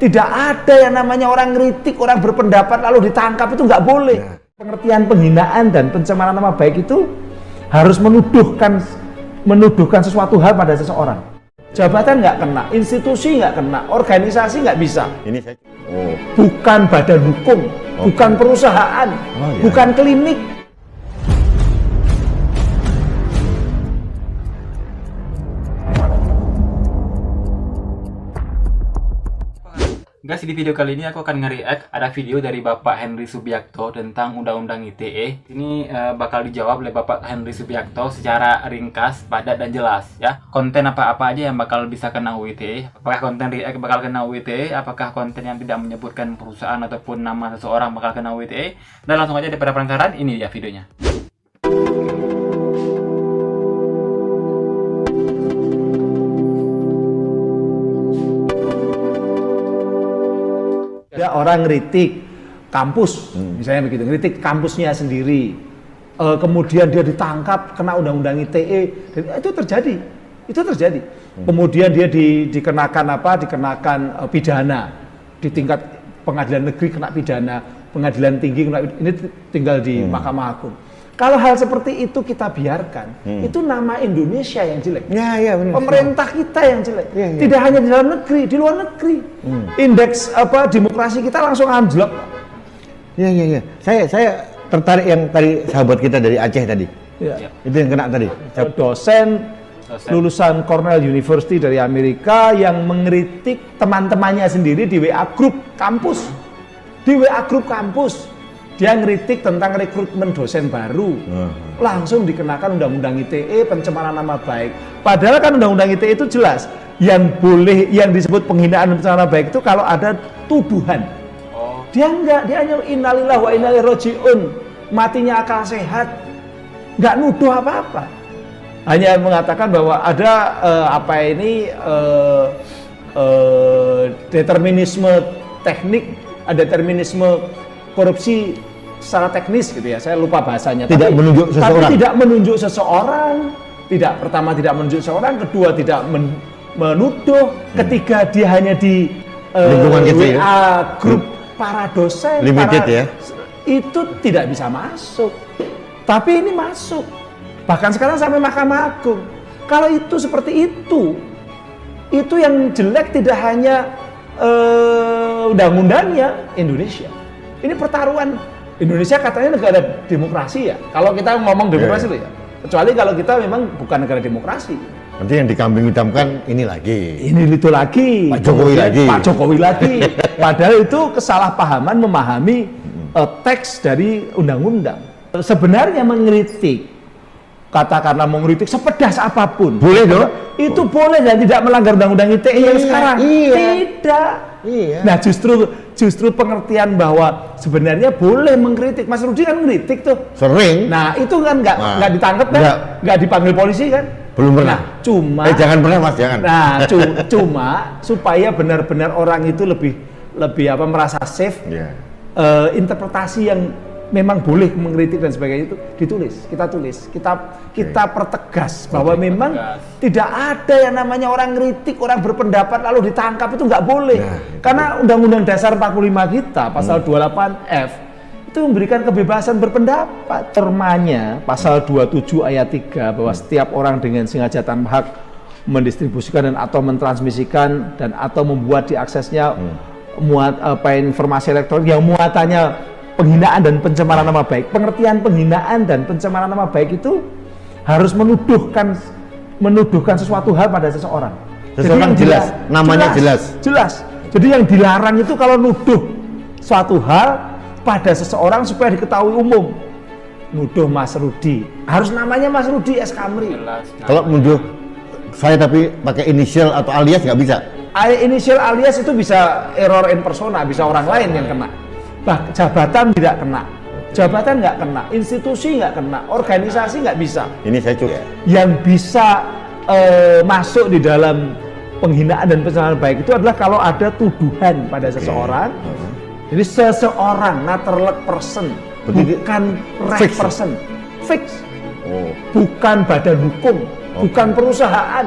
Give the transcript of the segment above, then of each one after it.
Tidak ada yang namanya orang kritik, orang berpendapat lalu ditangkap, itu nggak boleh. Pengertian penghinaan dan pencemaran nama baik itu harus menuduhkan sesuatu hal pada seseorang. Jabatan nggak kena, institusi nggak kena, organisasi nggak bisa. Bukan badan hukum, bukan perusahaan, bukan klinik. Guys, di video kali ini aku akan nge-react ada video dari Bapak Henry Subiakto tentang Undang-Undang ITE. Ini bakal dijawab oleh Bapak Henry Subiakto secara ringkas, padat, dan jelas ya. Konten apa-apa aja yang bakal bisa kena UU ITE. Apakah konten react bakal kena UU ITE? Apakah konten yang tidak menyebutkan perusahaan ataupun nama seseorang bakal kena UU ITE? Dan langsung aja daripada penasaran, ini dia videonya. Ada orang ngeritik kampus, misalnya begitu, ngeritik kampusnya sendiri, kemudian dia ditangkap kena undang-undang ITE, dan itu terjadi. Kemudian dia dikenakan pidana di tingkat pengadilan negeri, kena pidana, pengadilan tinggi kena, ini tinggal di Mahkamah Agung. Kalau hal seperti itu kita biarkan, itu nama Indonesia yang jelek. Benar. Pemerintah kita yang jelek. Tidak hanya di dalam negeri, di luar negeri. Indeks demokrasi kita langsung anjlok. Saya tertarik yang tadi sahabat kita dari Aceh tadi. Itu yang kena tadi. Dosen lulusan Cornell University dari Amerika yang mengkritik teman-temannya sendiri di WA Group kampus. Di WA Group kampus. Dia ngeritik tentang rekrutmen dosen baru, langsung dikenakan undang-undang ITE, pencemaran nama baik. Padahal kan undang-undang ITE itu jelas, yang disebut penghinaan dan pencemaran nama baik itu kalau ada tuduhan. Dia enggak, dia hanya innalillahi wa inna ilaihi raji'un, matinya akal sehat, nggak nuduh apa-apa. Hanya mengatakan bahwa ada determinisme teknik, ada determinisme korupsi secara teknis gitu ya, saya lupa bahasanya. Tidak menunjuk seseorang. Tapi tidak menunjuk seseorang. Pertama tidak menunjuk seseorang, kedua tidak menuduh, ketiga dia hanya di lingkungan WA gitu ya? grup para dosen. Limited ya? Itu tidak bisa masuk. Tapi ini masuk. Bahkan sekarang sampai Mahkamah Agung. Kalau itu seperti itu yang jelek tidak hanya undang-undangnya Indonesia. Ini pertaruhan. Indonesia katanya negara demokrasi ya. Kalau kita ngomong demokrasi loh ya. Kecuali kalau kita memang bukan negara demokrasi. Nanti yang dikambing hitamkan ini lagi. Ini itu lagi. Pak Jokowi lagi. Pak Jokowi lagi. Padahal itu kesalahpahaman memahami teks dari undang-undang. Sebenarnya mengkritik, katakanlah mengkritik sepedas apapun. Boleh dong? Itu boleh dan tidak melanggar undang-undang ITE yang sekarang. Tidak. Nah justru pengertian bahwa sebenarnya boleh mengkritik. Mas Rudi kan mengkritik tuh. Sering. Nah itu kan nggak ditangkap kan? Nggak dipanggil polisi kan? Belum pernah. Nah, cuma. Jangan pernah Mas, jangan. Nah cuma supaya benar-benar orang itu lebih merasa safe. Interpretasi yang memang boleh mengkritik dan sebagainya itu kita pertegas bahwa memang tidak ada yang namanya orang kritik, orang berpendapat lalu ditangkap, itu nggak boleh. Karena Undang-Undang Dasar 45 kita pasal 28F itu memberikan kebebasan berpendapat. Termanya pasal 27 ayat 3 bahwa setiap orang dengan sengaja tanpa hak mendistribusikan dan atau mentransmisikan dan atau membuat diaksesnya informasi elektronik yang muatannya penghinaan dan pencemaran nama baik. Pengertian penghinaan dan pencemaran nama baik itu harus menuduhkan sesuatu hal pada seseorang. Seseorang jelas, namanya jelas. Jadi yang dilarang itu kalau nuduh suatu hal pada seseorang supaya diketahui umum. Nuduh Mas Rudi, harus namanya Mas Rudi S. Kamri. Kalau nuduh saya tapi pakai inisial atau alias nggak bisa. Inisial alias itu bisa error in persona, bisa orang lain yang kena. Jabatan tidak kena, jabatan nggak kena, institusi nggak kena, organisasi nggak bisa. Ini saya coba. Yang bisa masuk di dalam penghinaan dan pencemaran baik itu adalah kalau ada tuduhan pada seseorang. Jadi seseorang, naturalek person, bukan right person, fix. Bukan badan hukum, bukan perusahaan,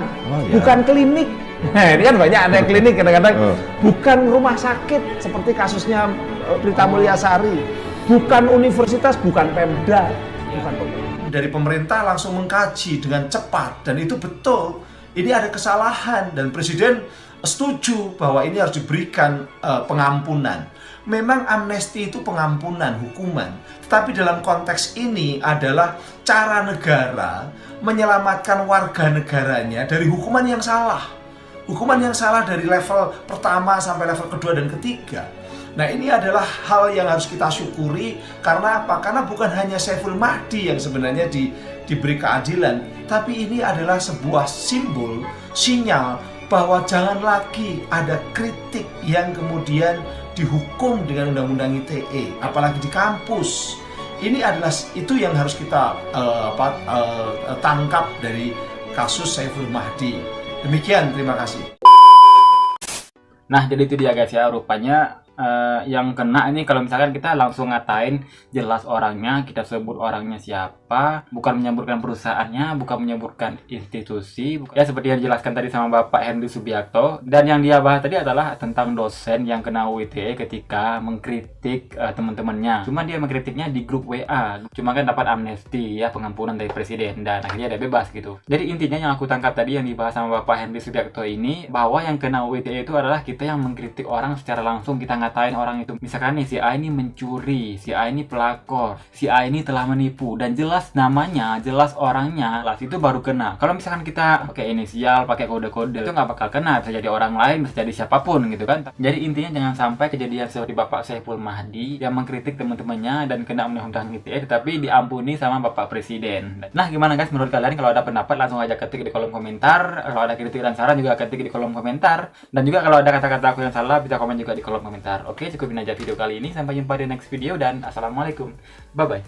bukan klinik. Nah, ini kan banyak ada klinik kadang-kadang bukan rumah sakit seperti kasusnya Prita Mulyasari, bukan universitas, bukan Pemda, bukan pemerintah. Dari pemerintah langsung mengkaji dengan cepat dan itu betul. Ini ada kesalahan dan Presiden setuju bahwa ini harus diberikan pengampunan. Memang amnesti itu pengampunan hukuman, tetapi dalam konteks ini adalah cara negara menyelamatkan warga negaranya dari hukuman yang salah. Hukuman yang salah dari level pertama sampai level kedua dan ketiga. Nah, ini adalah hal yang harus kita syukuri. Karena apa? Karena bukan hanya Saiful Mahdi yang sebenarnya diberi keadilan, tapi ini adalah sebuah simbol, sinyal bahwa jangan lagi ada kritik yang kemudian dihukum dengan Undang-Undang ITE, apalagi di kampus. Ini adalah itu yang harus kita tangkap dari kasus Saiful Mahdi. Demikian, terima kasih. Nah, jadi itu dia guys ya, rupanya yang kena ini kalau misalkan kita langsung ngatain jelas orangnya, kita sebut orangnya siapa, bukan menyebutkan perusahaannya, bukan menyebutkan institusi, ya seperti yang dijelaskan tadi sama Bapak Henry Subiakto. Dan yang dia bahas tadi adalah tentang dosen yang kena UITE ketika mengkritik teman-temannya. Cuma dia mengkritiknya di grup WA, cuma kan dapat amnesti ya, pengampunan dari presiden, dan akhirnya dia bebas gitu. Jadi intinya yang aku tangkap tadi yang dibahas sama Bapak Henry Subiakto ini, bahwa yang kena UITE itu adalah kita yang mengkritik orang secara langsung, kita ngatain orang itu. Misalkan nih, si A ini mencuri, si A ini pelakor, si A ini telah menipu, dan jelas namanya, jelas orangnya, jelas itu baru kena. Kalau misalkan kita pakai inisial, pakai kode-kode, itu nggak bakal kena. Bisa jadi orang lain, bisa jadi siapapun gitu kan. Jadi intinya jangan sampai kejadian seperti Bapak Saiful Mahdi yang mengkritik teman-temannya dan kena undang-undang ITE, tetapi diampuni sama Bapak Presiden. Nah, gimana guys menurut kalian? Kalau ada pendapat langsung aja ketik di kolom komentar. Kalau ada kritik dan saran juga ketik di kolom komentar. Dan juga kalau ada kata-kata aku yang salah bisa komen juga di kolom komentar. Oke, cukupin aja video kali ini. Sampai jumpa di next video dan assalamualaikum. Bye bye.